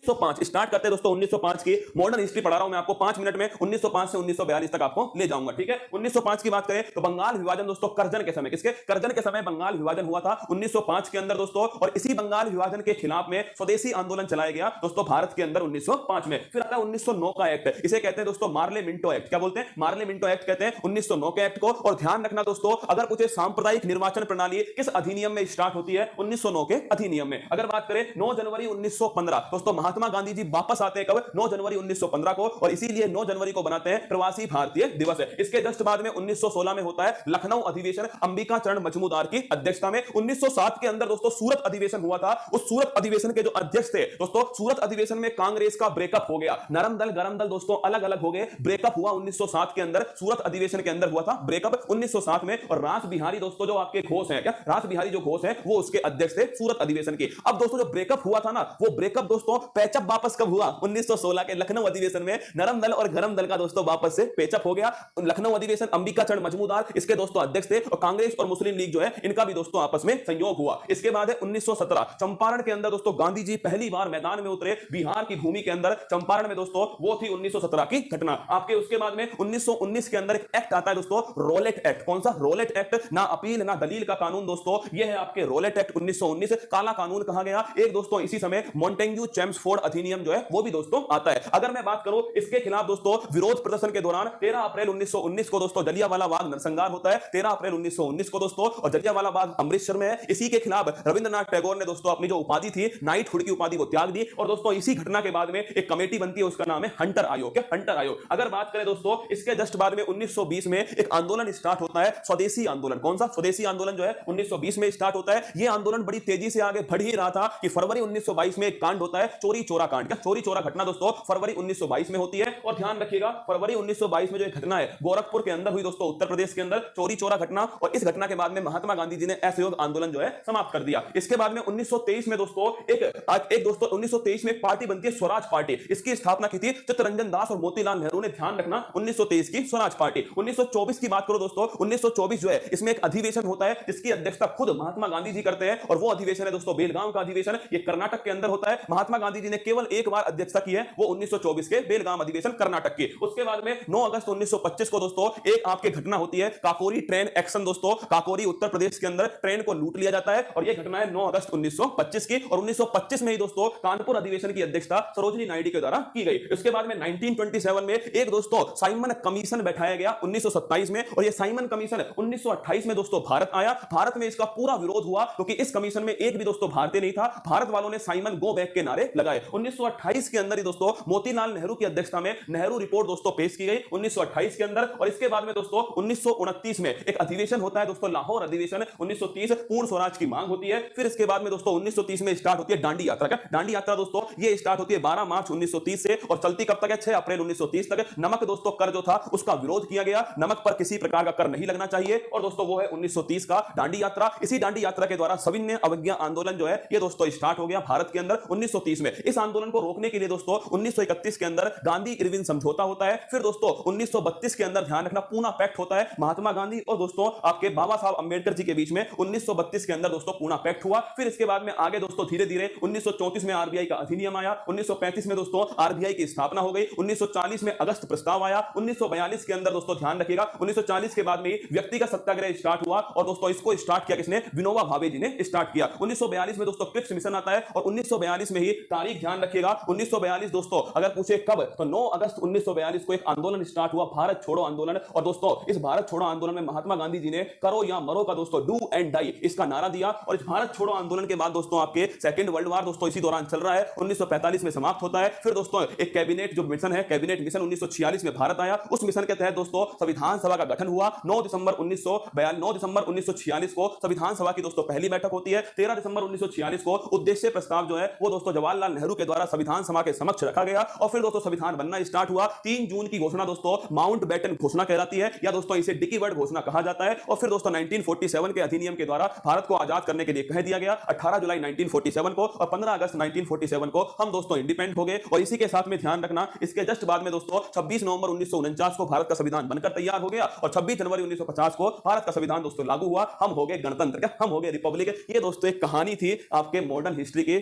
1905 start करते हैं दोस्तों 1905 की मॉडर्न हिस्ट्री पढ़ा रहा हूं मैं आपको 5 मिनट में 1905 से 1942 तक आपको ले जाऊंगा, ठीक है। 1905 की बात करें तो बंगाल विभाजन दोस्तों कर्जन के समय, किसके कर्जन के समय बंगाल विभाजन हुआ था 1905 के अंदर दोस्तों, और इसी बंगाल विभाजन के खिलाफ में स्वदेशी आंदोलन चलाया गया दोस्तों भारत के अंदर 1905 में। फिर आता है 1909 का एक्ट, इसे कहते हैं दोस्तों मार्ले मिंटो एक्ट। क्या बोलते हैं? मार्ले मिंटो एक्ट कहते हैं 1909 के एक्ट को। और ध्यान रखना दोस्तों, अगर पूछे सांप्रदायिक निर्वाचन प्रणाली किस अधिनियम में स्टार्ट होती है? 1909 के अधिनियम में। अगर बात करें 9 जनवरी 1915 दोस्तों, महात्मा गांधी जी वापस आते हैं कब? 9 जनवरी 1915 को, और इसीलिए 9 जनवरी को बनाते हैं प्रवासी भारतीय दिवस है। इसके जस्ट बाद में 1916 में होता है लखनऊ अधिवेशन अंबिका चरण मजमूदार की अध्यक्षता में। 1907 के अंदर दोस्तों सूरत अधिवेशन हुआ था। उस सूरत अधिवेशन के जो अध्यक्ष थे दोस्तों, सूरत अधिवेशन में कांग्रेस का ब्रेकअप हो गया, नरम दल गरम दल दोस्तों अलग अलग हो गए, ब्रेकअप हुआ 1907 के अंदर, सूरत अधिवेशन के अंदर हुआ था ब्रेकअप 1907 में। और रास बिहारी दोस्तों जो आपके घोष हैं, क्या रास बिहारी जो घोष हैं वो उसके अध्यक्ष थे सूरत अधिवेशन के। अब दोस्तों जो ब्रेकअप हुआ था ना, वो ब्रेकअप दोस्तों पैचअप वापस कब हुआ? 1916 के लखनऊ अधिवेशन में नरम दल और गरम दल का दोस्तों वापस से पेचअप हो गया। लखनऊ अधिवेशन अंबिका चरण मजमूदार इसके दोस्तों अध्यक्ष थे, और कांग्रेस और मुस्लिम लीग जो है इनका भी दोस्तों आपस में संयोग हुआ। इसके बाद है 1917 चंपारण के अंदर दोस्तों गांधी जी पहली बार मैदान में उतरे बिहार की भूमि के अंदर, चंपारण में दोस्तों, वो थी 1917 की घटना आपके। उसके बाद में 1919 के अंदर एक एक्ट आता है दोस्तों, रोलेट एक्ट। कौन सा? Roulette act. ना अपील ना दलील का कानून दोस्तों, ये है आपके रोलेट एक्ट 1919। काला कानून कहा गया। एक दोस्तों इसी समय मॉन्टेग्यू चेम्सफोर्ड अधिनियम जो है वो भी दोस्तों आता है। अगर मैं बात करूं इसके खिलाफ दोस्तों विरोध प्रदर्शन के दौरान 13 अप्रैल 1919 को दोस्तों जलियांवाला बाग नरसंहार होता है, 13 अप्रैल 1919 को दोस्तों, और जलियांवाला बाग अमृतसर में है। इसी के खिलाफ रविंद्रनाथ टैगोर ने दोस्तों अपनी जो उपाधि थी नाइटहुड की उपाधि वो त्याग दी। और दोस्तों इसी घटना के बाद में एक कमेटी बनती है, उसका नाम है हंटर आयोग। क्या? हंटर आयोग। अगर बात करें दोस्तों इसके जस्ट बाद में 1920 में एक आंदोलन स्टार्ट होता है, स्वदेशी आंदोलन। कौन सा? स्वदेशी आंदोलन जो है 1920 में स्टार्ट होता है। यह आंदोलन बड़ी तेजी से आगे बढ़ ही रहा था कि फरवरी 1922 में एक कांड होता है, चोरी चोरा कांड। क्या? चोरी चोरा घटना दोस्तों फरवरी 1922 में होती है। और ध्यान रखिएगा फरवरी 1922 में जो घटना है गोरखपुर के अंदर हुई दोस्तों, उत्तर प्रदेश के अंदर चोरी चोरा घटना। और इस घटना के बाद में महात्मा गांधी जी ने असहयोग आंदोलन जो है समाप्त कर दिया। इसके बाद में 1923 में दोस्तों एक दोस्तों 1923 में एक पार्टी बनती है स्वराज पार्टी। इसकी स्थापना की थी चित्तरंजन दास और मोतीलाल नेहरू ने। ध्यान रखना 1923 की स्वराज पार्टी। 1924 की बात करो दोस्तों, 1924 जो है इसमें एक अधिवेशन होता है जिसकी अध्यक्षता खुद महात्मा गांधी जी करते हैं, और वो अधिवेशन है दोस्तों बेलगाम का अधिवेशन। ये कर्नाटक के अंदर होता है। महात्मा गांधी जी ने केवल एक बार अध्यक्षता की है, वो 1924 के बेलगाम अधिवेशन कर्नाटक की। उसके बाद में 9 अगस्त 1925 को दोस्तों एक आपकी घटना होती है काकोरी ट्रेन एक्शन दोस्तों। काकोरी उत्तर प्रदेश के अंदर ट्रेन को लूट लिया जाता है, और यह घटना है 9 अगस्त 1925 की। और 1925 में ही दोस्तों कानपुर अधिवेशन की अध्यक्षता सरोजिनी नायडू के द्वारा की गई। उसके बाद में 1927 में एक दोस्तों साइमन कमीशन बैठाया गया 1927 में, और यह साइमन कमीशन 1928 में दोस्तों भारत आया। भारत में इसका पूरा विरोध हुआ क्योंकि इस कमीशन में एक भी दोस्तों भारतीय नहीं था। भारत वालों ने साइमन गो बैक के नारे लगाए। 1928 के अंदर ही दोस्तों मोतीलाल नेहरू की अध्यक्षता में नेहरू रिपोर्ट दोस्तों पेश की गई 1928 के अंदर। और इसके बाद में दोस्तों 1929 में एक अधिवेशन होता है दोस्तों लाहौर अधिवेशन 1930, पूर्ण स्वराज की मांग होती है। फिर इसके बाद में दोस्तों 1930 में स्टार्ट होती है दांडी यात्रा। क्या? दांडी यात्रा दोस्तों ये स्टार्ट होती है 12 मार्च 1930 से, और चलती कब तक है? 6 अप्रैल 1930 तक। नमक दोस्तों कर जो था उसका विरोध किया गया, नमक पर किसी प्रकार का कर नहीं लगना चाहिए, और दोस्तों वो है 1930 का दांडी यात्रा। इसी दांडी यात्रा के द्वारा सविनय अवज्ञा आंदोलन जो है ये दोस्तों स्टार्ट हो गया भारत के अंदर 1930 में। इस आंदोलन को रोकने के लिए दोस्तों 1931 के अंदर गांधी इरविन समझौता होता है। फिर दोस्तों 1932 के अंदर ध्यान रखना पूना पैक्ट होता है महात्मा गांधी और दोस्तों आपके बाबा साहब अंबेडकर जी के बीच में 1932 के अंदर दोस्तों पूना पैक्ट हुआ। फिर इसके बाद में आगे दोस्तों धीरे धीरे 1934 में आरबीआई का अधिनियम आया, 1935 में दोस्तों आरबीआई की स्थापना हो गई, 1940 में अगस्त प्रस्ताव आया, 1942 के अंदर दोस्तों ध्यान रखिएगा 1940 के बाद में व्यक्तिगत सत्याग्रह स्टार्ट हुआ, और दोस्तों इसको स्टार्ट किया किसने? विनोबा भावे जी ने स्टार्ट किया। 1942 में दोस्तों क्रिप्स मिशन आता है, और 1942 में ही तारीख ध्यान रखिएगा 1942 दोस्तों अगर पूछे कब तो 9 अगस्त 1942 को एक आंदोलन स्टार्ट हुआ, भारत छोड़ो आंदोलन। और दोस्तों इस भारत छोड़ो आंदोलन में महात्मा गांधी जी ने करो या मरो का दोस्तों डू एंड डाई इसका नारा दिया। और इस भारत छोड़ो आंदोलन के बाद दोस्तों आपके सेकंड वर्ल्ड वॉर दोस्तों इसी दौरान चल रहा है, 1945 में समाप्त होता है। फिर दोस्तों एक कैबिनेट जो मिशन है कैबिनेट मिशन 1946 में भारत आया। उस मिशन के तहत दोस्तों संविधान सभा का गठन हुआ। 9 दिसंबर 1946 को संविधान सभा की दोस्तों पहली बैठक होती है। 13 दिसंबर 1946 को उद्देश्य प्रस्ताव जो है वो दोस्तों जवाहरलाल नेहरू के द्वारा संविधान सभा के समक्ष रखा गया, और फिर दोस्तों संविधान बनना स्टार्ट हुआ। 3 जून की घोषणा दोस्तों माउंट बैटन घोषणा कहलाती है, या दोस्तों इसे डिकी वर्ड घोषणा कहा जाता है। और फिर दोस्तों 1947 के अधिनियम के द्वारा भारत को आजाद करने के लिए कह दिया गया 18 जुलाई 1947 को, और 15 अगस्त 1947 को हम दोस्तों इंडिपेंडेंट हो गए। और इसी के साथ में ध्यान रखना इसके जस्ट बाद में दोस्तों 26 नवंबर 1949 को भारत का संविधान बनकर तैयार हो गया, और 26 जनवरी 1950 को भारत का संविधान दोस्तों लागू हुआ। हम हो गए गणतंत्र, हम हो गए रिपब्लिक। ये दोस्तों एक कहानी थी आपके मॉडर्न हिस्ट्री की